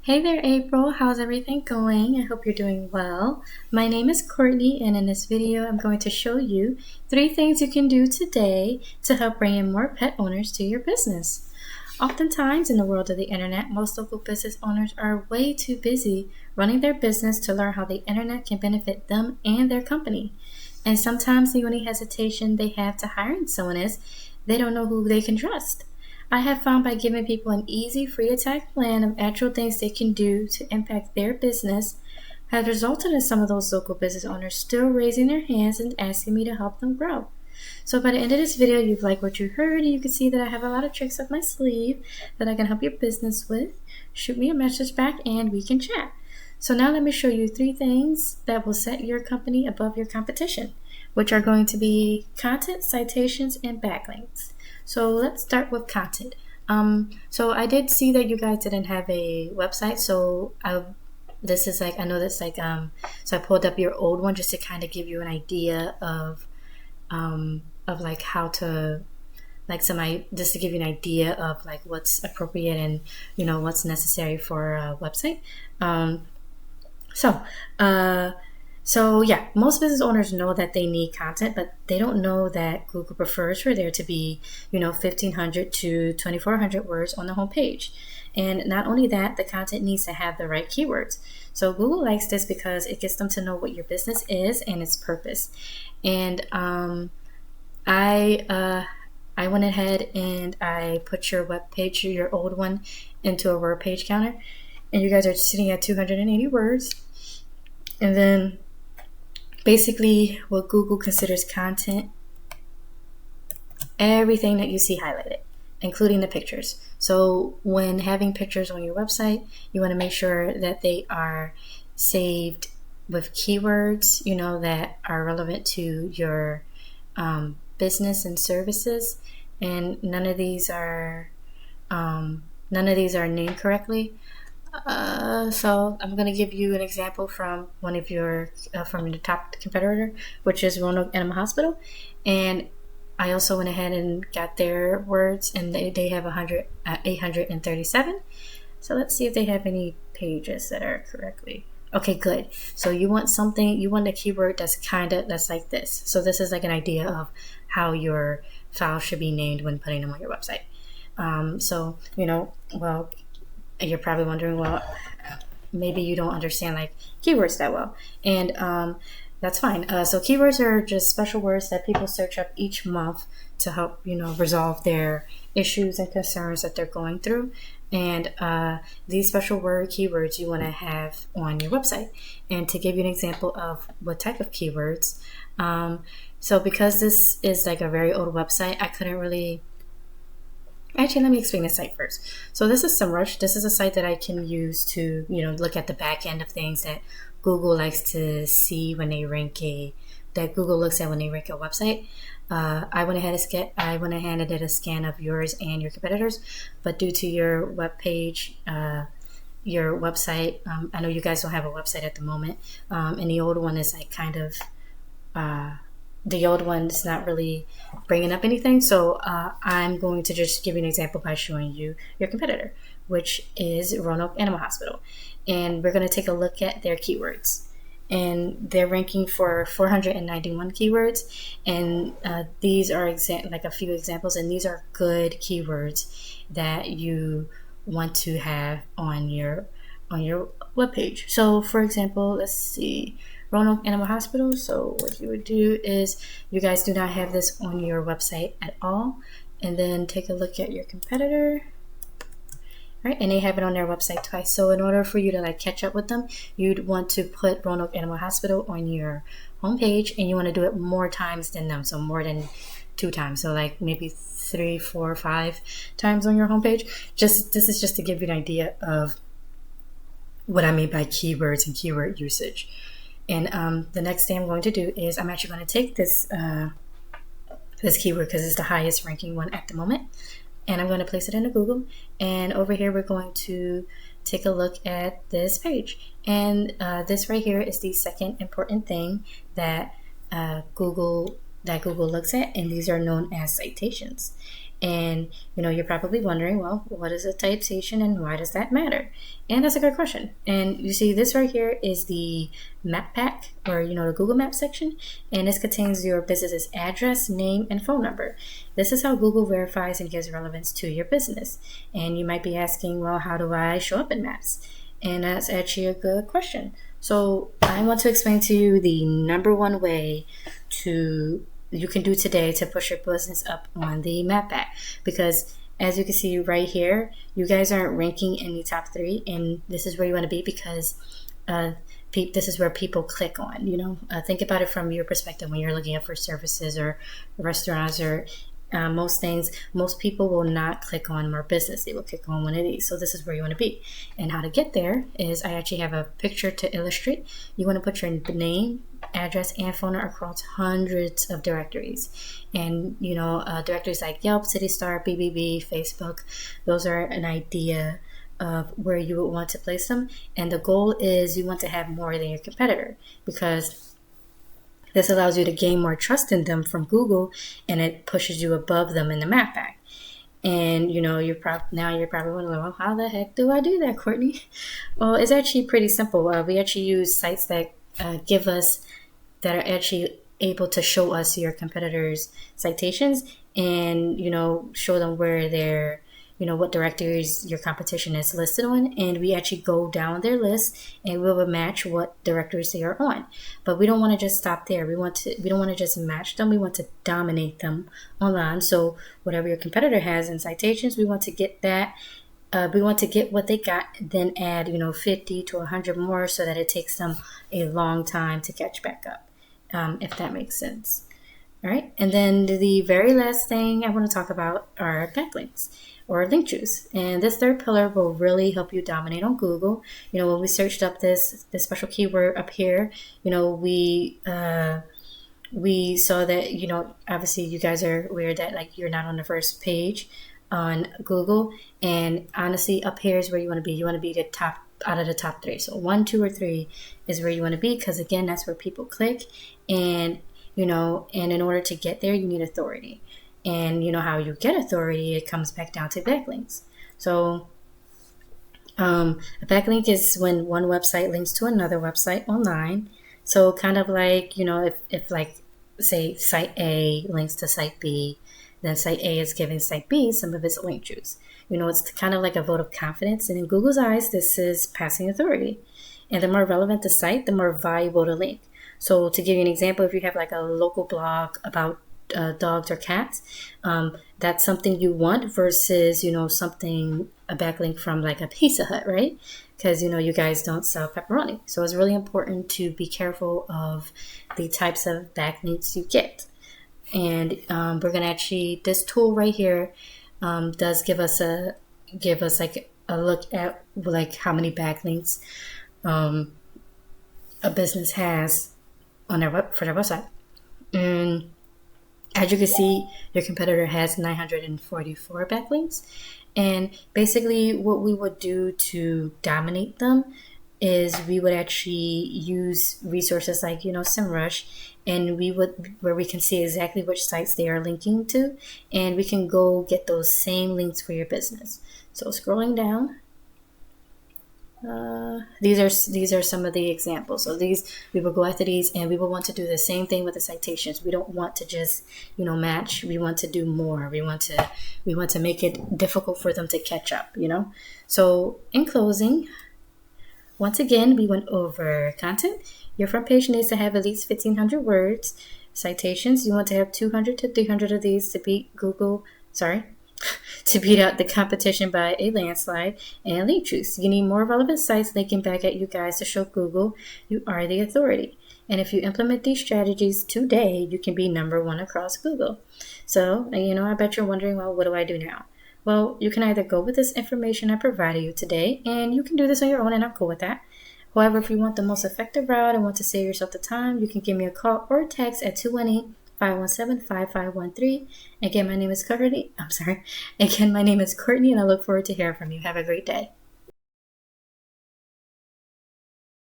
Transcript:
Hey there, April. How's everything going? I hope you're doing well. My name is Courtney, and in this video, I'm going to show you 3 things you can do today to help bring in more pet owners to your business. Oftentimes, in the world of the internet, most local business owners are way too busy running their business to learn how the internet can benefit them and their company. And sometimes the only hesitation they have to hiring someone is they don't know who they can trust. I have found by giving people an easy, free attack plan of actual things they can do to impact their business has resulted in some of those local business owners still raising their hands and asking me to help them grow. So by the end of this video, you've liked what you heard, and you can see that I have a lot of tricks up my sleeve that I can help your business with. Shoot me a message back and we can chat. So now let me show you 3 things that will set your company above your competition, which are going to be content, citations, and backlinks. So let's start with content. So I did see that you guys didn't have a website. So I pulled up your old one just to kind of give you an idea of like how to just to give you an idea of like what's appropriate and what's necessary for a website. So yeah, most business owners know that they need content, but they don't know that Google prefers for there to be, 1,500 to 2,400 words on the homepage. And not only that, the content needs to have the right keywords. So Google likes this because it gets them to know what your business is and its purpose. And I went ahead and I put your web page, your old one, into a word page counter, and you guys are sitting at 280 words. And then basically what Google considers content, everything that you see highlighted, including the pictures. So when having pictures on your website, you want to make sure that they are saved with keywords, that are relevant to your business and services. And none of these are named correctly. So I'm going to give you an example from one of your from your top competitor, which is Roanoke Veterinary Hospital, and I also went ahead and got their words, and they have 837. So let's see if they have any pages that are correctly. Okay, good. So you want a keyword that's like this. So this is like an idea of how your file should be named when putting them on your website. You're probably wondering, well, maybe you don't understand like keywords that well, and that's fine. So keywords are just special words that people search up each month to help resolve their issues and concerns that they're going through. And these special word keywords you want to have on your website. And to give you an example of what type of keywords, so because this is like a very old website, I couldn't really. Actually, let me explain the site first. So this is SEMrush. This is a site that I can use to, look at the back end of things that Google likes to see when they that Google looks at when they rank a website. I went ahead and did a scan of yours and your competitors, but due to your web page, your website, I know you guys don't have a website at the moment, and the old one is like kind of. The old one is not really bringing up anything, so I'm going to just give you an example by showing you your competitor, which is Roanoke Animal Hospital. And we're going to take a look at their keywords. And they're ranking for 491 keywords, and these are like a few examples, and these are good keywords that you want to have on your webpage. So for example, let's see, Roanoke Animal Hospital. So what you would do is, you guys do not have this on your website at all, and then take a look at your competitor. Right, and they have it on their website twice. So in order for you to like catch up with them, you'd want to put Roanoke Animal Hospital on your homepage, and you want to do it more times than them, so more than 2 times. So like maybe 3, 4, 5 times on your homepage. This is just to give you an idea of what I mean by keywords and keyword usage. And the next thing I'm going to do is I'm actually going to take this keyword because it's the highest ranking one at the moment, and I'm going to place it into Google. And over here we're going to take a look at this page, and this right here is the second important thing that Google looks at, and these are known as citations. And, you're probably wondering, well, what is a citation and why does that matter? And that's a good question. And you see this right here is the map pack, or, the Google Maps section. And this contains your business's address, name, and phone number. This is how Google verifies and gives relevance to your business. And you might be asking, well, how do I show up in Maps? And that's actually a good question. So I want to explain to you the number one way you can do today to push your business up on the map pack. Because as you can see right here, you guys aren't ranking in the top 3, and this is where you want to be because this is where people click on. Think about it from your perspective when you're looking up for services or restaurants or most people will not click on more business. They will click on one of these. So this is where you want to be. And how to get there is I actually have a picture to illustrate. You want to put your name, address, and phone number across hundreds of directories. And, directories like Yelp, CityStar, BBB, Facebook, those are an idea of where you would want to place them. And the goal is you want to have more than your competitor, because this allows you to gain more trust in them from Google, and it pushes you above them in the map pack. And you're probably wondering, well, how the heck do I do that, Courtney? Well, it's actually pretty simple. We actually use sites that that are actually able to show us your competitors' citations, and show them where they're what directories your competition is listed on, and we actually go down their list and we will match what directories they are on. But we don't want to just stop there. We don't want to just match them. We want to dominate them online. So whatever your competitor has in citations, we want to get that. We want to get what they got, then add 50 to 100 more, so that it takes them a long time to catch back up, if that makes sense. All right, and then the very last thing I want to talk about are backlinks, or link juice. And this third pillar will really help you dominate on Google. When we searched up this special keyword up here, we saw that, obviously you guys are aware that you're not on the first page on Google. And honestly, up here is where you want to be. You want to be the top out of the top 3. So 1, 2, or 3 is where you want to be, because again, that's where people click. And and in order to get there, you need authority. And how you get authority, it comes back down to backlinks. So a backlink is when one website links to another website online. So kind of like, if say site A links to site B, then site A is giving site B some of its link juice. It's kind of like a vote of confidence. And in Google's eyes, this is passing authority. And the more relevant the site, the more valuable the link. So to give you an example, if you have a local blog about dogs or cats, that's something you want versus, a backlink from a Pizza Hut, right? Because, you guys don't sell pepperoni. So it's really important to be careful of the types of backlinks you get. And we're going to actually, this tool right here does give us a look at how many backlinks a business has on for their website. And as you can see, your competitor has 944 backlinks. And basically what we would do to dominate them is we would actually use resources like, SEMrush, and where we can see exactly which sites they are linking to, and we can go get those same links for your business. So scrolling down, these are some of the examples. So we will go after these, and we will want to do the same thing with the citations. We don't want to just match. We want to do more. We want to make it difficult for them to catch up. So in closing, once again, we went over content. Your front page needs to have at least 1,500 words. Citations, you want to have 200 to 300 of these to beat to beat out the competition by a landslide. And link juice, you need more relevant sites linking back at you guys to show Google you are the authority. And if you implement these strategies today, you can be number 1 across Google. So, I bet you're wondering, well, what do I do now? Well, you can either go with this information I provided you today, and you can do this on your own, and I'm cool with that. However, if you want the most effective route and want to save yourself the time, you can give me a call or a text at 218-517-5513. Again, my name is Courtney, and I look forward to hearing from you. Have a great day.